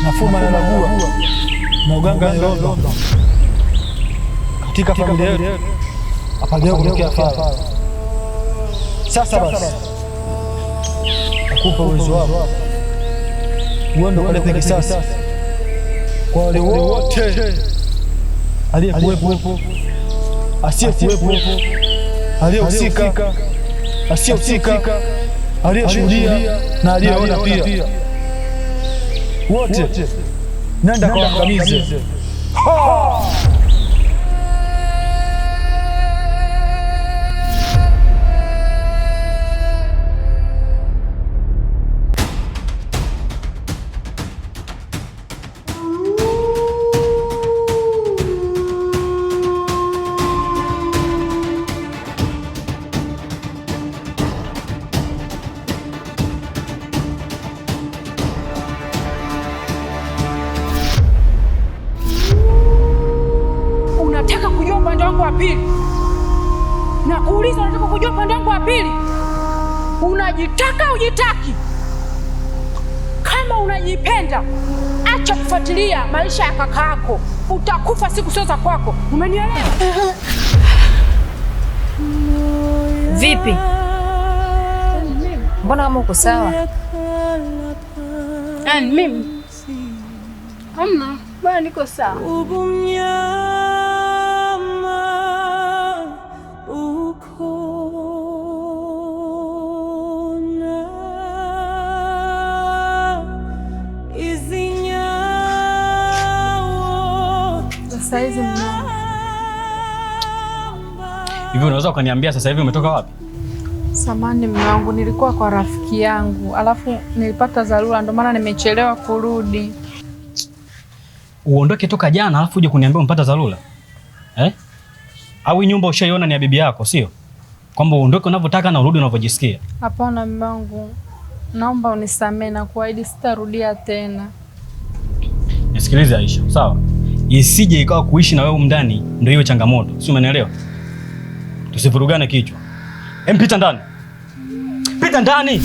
nafuma na nagua na uganga nilomba katika familia yetu hapajawahi kutokea fara. Sasa basi nakupa uwezo wako uende ukalete kisasi kwa wale wote, aliyekuwepo, asiyekuwepo, aliyehusika, asiyehusika, aliyeshuhudia na aliyeona pia, wote nenda kawaangamize. Unataka kujua upande wangu wa pili? Na kuuliza unataka kujua upande wangu wa pili? Unajitaka ujitaki? Kama unajipenda, acha kufuatilia maisha ya kaka yako. Utakufa siku sio za kwako. Umenielewa? Vipi? Mbona kama uko sawa? Mimi hamna, bwana niko sawa. Sasa hivi hivi unaweza ukaniambia sasa hivi umetoka wapi? samani mume wangu, nilikuwa kwa rafiki yangu, alafu nilipata dharura ndio maana nimechelewa kurudi. Uondoke toka jana alafu uje kuniambia umpata dharura? Au nyumba ushaiona ni ya bibi yako, sio? Kwamba uondoke unavyotaka na urudi unavyojisikia. Hapana mume wangu, naomba unisamee na kuahidi sitarudia tena. Nisikilize Aisha, sawa? Isije ikawa kuishi na wewe ndani ndio iwe changamoto. Si umenielewa? Tusivurugane kichwa. Pita ndani. Pita ndani.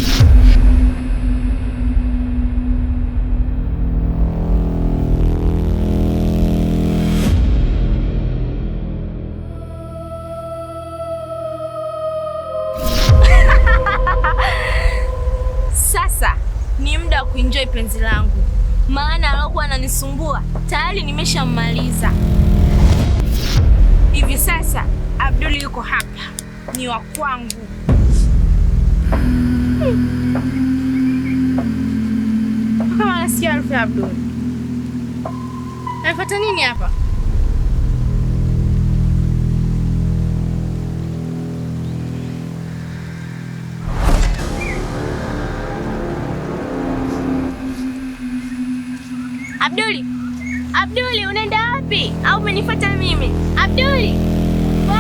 Sasa ni muda wa kuenjoy penzi langu. Maana alokuwa ananisumbua tayari nimeshammaliza. Hivi sasa Abdul yuko hapa, ni wa kwangu. Kama nasikia harufu ya Abdul. Anafuata nini hapa? Abduli! Abduli, unaenda wapi? Au umenifuata mimi? Abduli!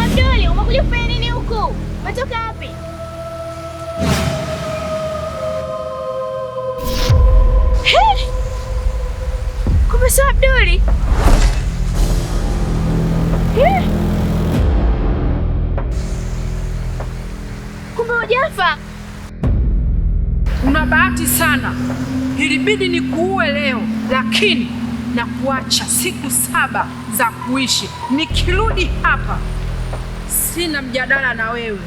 Abduli, umekuja kufanya nini huku? Umetoka wapi? Kumbe sio Abduli. Kumbe hujafa. Una bahati sana. Ilibidi nikuue leo, lakini na kuacha siku 7 za kuishi. Nikirudi hapa sina mjadala na wewe.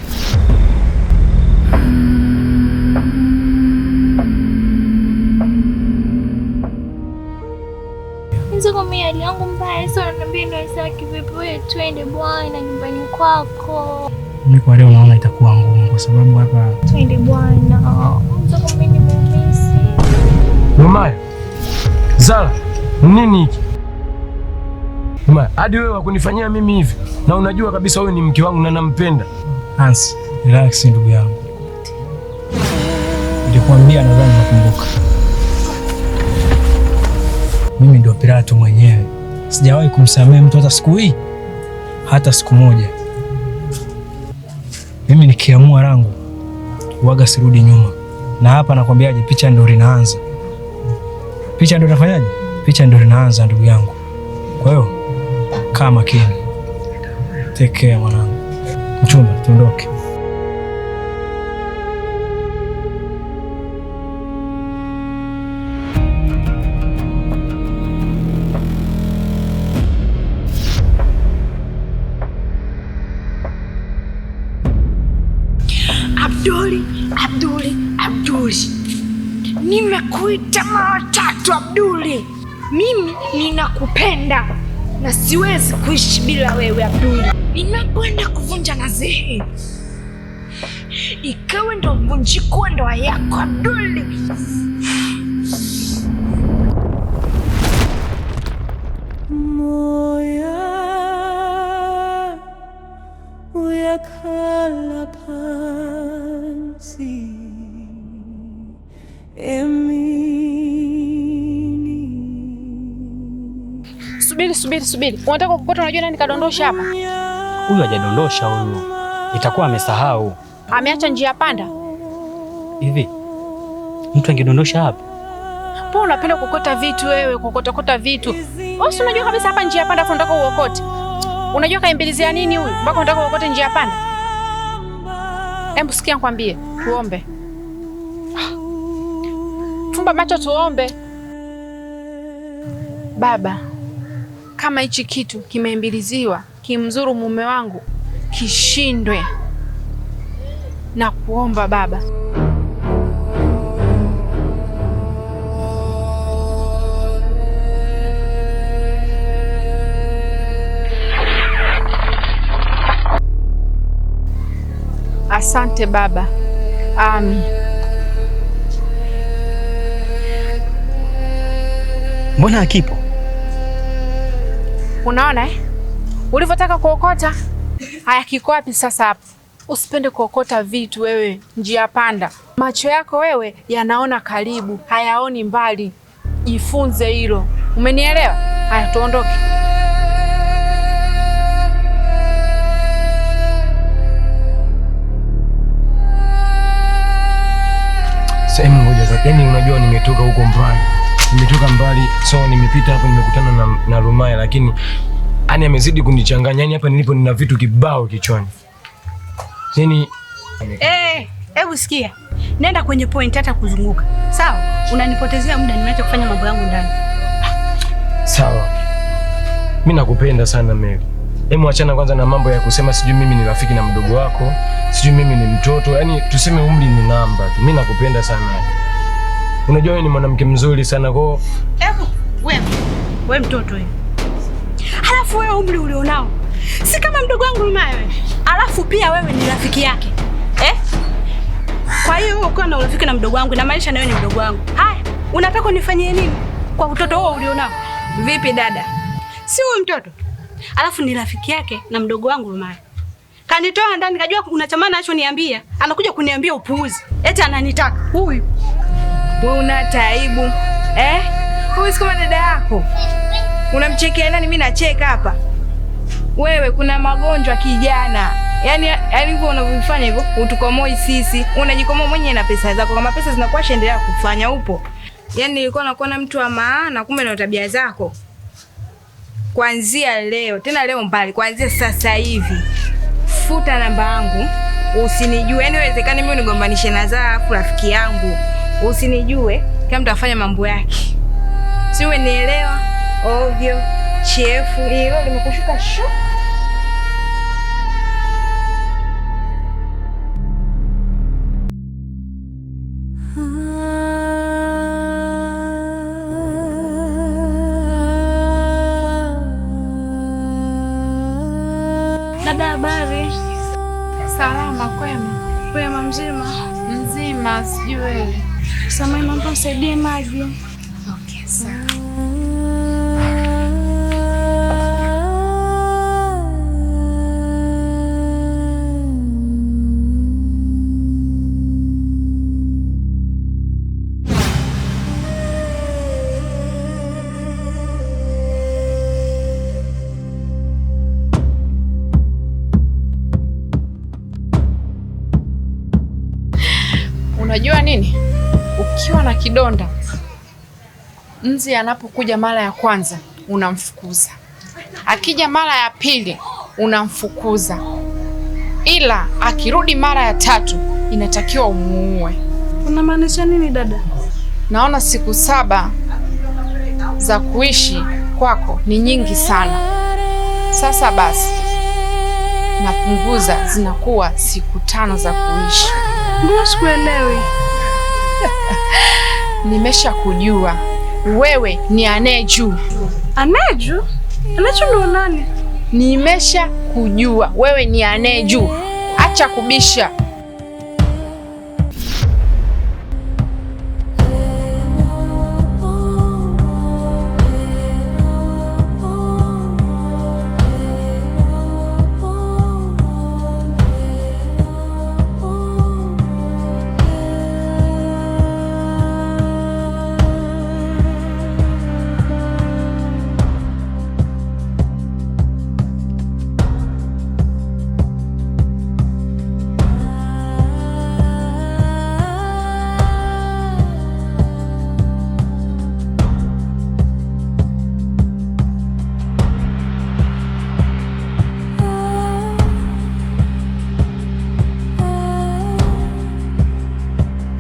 Nziko mimi hali yangu mbaya sana, niambie ndio sasa kivipi wewe twende bwana nyumbani kwako. Mimi kwa leo naona itakuwa ngumu kwa sababu hapa Twende bwana. Nziko mimi nimemisi. Mama, Zara, nini hiki? Mama, hadi wewe wakunifanyia mimi hivi? Na unajua kabisa wewe ni mke wangu na nampenda. Hans, relax ndugu yangu. Nilikwambia nadhani nakumbuka. Mimi ndio Pirato mwenyewe. Sijawahi kumsamehe mtu hata siku hii. Hata siku moja. Mimi nikiamua rangu waga sirudi nyuma. Na hapa nakwambiaje, picha ndio linaanza. Picha ndio nafanyaje? Picha ndio linaanza ndugu yangu. Kwa hiyo kaa makini. Take care mwanangu. Mchumba, tuondoke. kuita mara 3 Abduli. Mimi ninakupenda na siwezi kuishi bila wewe Abduli. Ninapoenda kuvunja nazehe, ikawe ndo mvunjiko wa ndoa yako Abduli. Moya uyakhala phansi Subiri. Unataka kukota? Unajua nani kadondosha hapa? Huyu hajadondosha huyu. Itakuwa amesahau. Ameacha njia panda. Hivi mtu angedondosha hapa? Mbona unapenda kukota vitu wewe, kukota vitu? Wewe si unajua kabisa hapa njia panda, afu unataka uokote. Unajua kaimbilizia nini huyu? Mpaka unataka uokote njia panda? Hebu sikia nikwambie, tuombe. Fumba macho tuombe. Baba, kama hichi kitu kimeimbiliziwa kimzuru mume wangu, kishindwe na kuomba Baba. Asante Baba. Amen. Mbona hakipo? Unaona ulivyotaka kuokota? Haya, kiko wapi sasa hapo? Usipende kuokota vitu wewe, njia panda. Macho yako wewe yanaona karibu, hayaoni mbali. Jifunze hilo. Umenielewa? Haya, tuondoke. Sehemu moja za yani, unajua nimetoka huko mbali, so nimepita hapo, nimekutana na Rumaya, lakini ani amezidi kunichanganya. Yani hapa nilipo nina vitu kibao kichwani. Yani hebu sikia, nenda kwenye point, hata kuzunguka sawa. Unanipotezea muda, nimeacha kufanya mambo yangu ndani. Sawa, mimi nakupenda sana Mary. Hebu achana kwanza na mambo ya kusema sijui mimi ni rafiki na mdogo wako, sijui mimi ni mtoto. Yaani tuseme umri ni namba tu. Mimi nakupenda sana. Unajua wewe ni mwanamke mzuri sana kwa. Hebu wewe mtoto wewe. Halafu wewe umri ulionao si kama mdogo wangu Rumaya wewe. Halafu pia wewe ni rafiki yake. Kwa hiyo uko na urafiki na mdogo wangu, na maanisha na wewe ni mdogo wangu. Haya, unataka unifanyie nini kwa utoto wao ulionao? Vipi dada? Si wewe mtoto. Alafu ni rafiki yake na mdogo wangu Rumaya. Kanitoa ndani, kajua unachamana nacho niambia. Anakuja kuniambia upuuzi. Eti ananitaka. Huyu. Wewe una taibu. Huyu si kama dada yako. Unamchekea nani? Mimi nacheka hapa. Wewe kuna magonjwa kijana. Yaani hivyo unavyofanya hivyo, utukomoi sisi. Unajikomoa mwenyewe na pesa zako. Kama pesa zinakuwa endelea kufanya upo. Yaani nilikuwa nakuona mtu wa maana, kumbe na tabia zako. Kuanzia leo, tena leo mbali, kuanzia sasa hivi futa namba yangu, usinijue. Yaani inawezekana mimi unigombanishe na Zafu rafiki yangu. Usinijue, kama mtu afanya mambo yake. Si umenielewa? Ovyo, chefu, hilo limekushuka shu. Dada, habari? Salama, kwema. Kwema, mzima? Mzima, sijui wewe. Samahani, naomba unisaidie maji. Okay, sawa. Unajua nini? Ukiwa na kidonda, nzi anapokuja mara ya kwanza unamfukuza, akija mara ya pili unamfukuza, ila akirudi mara ya tatu inatakiwa umuue. Unamaanisha nini dada? Naona siku 7 za kuishi kwako ni nyingi sana. Sasa basi napunguza, zinakuwa siku 5 za kuishi. Mbona sikuelewi? Nimesha kujua wewe ni Aneju. Aneju? Aneju ndo nani? Nimesha kujua wewe ni Aneju. Acha kubisha.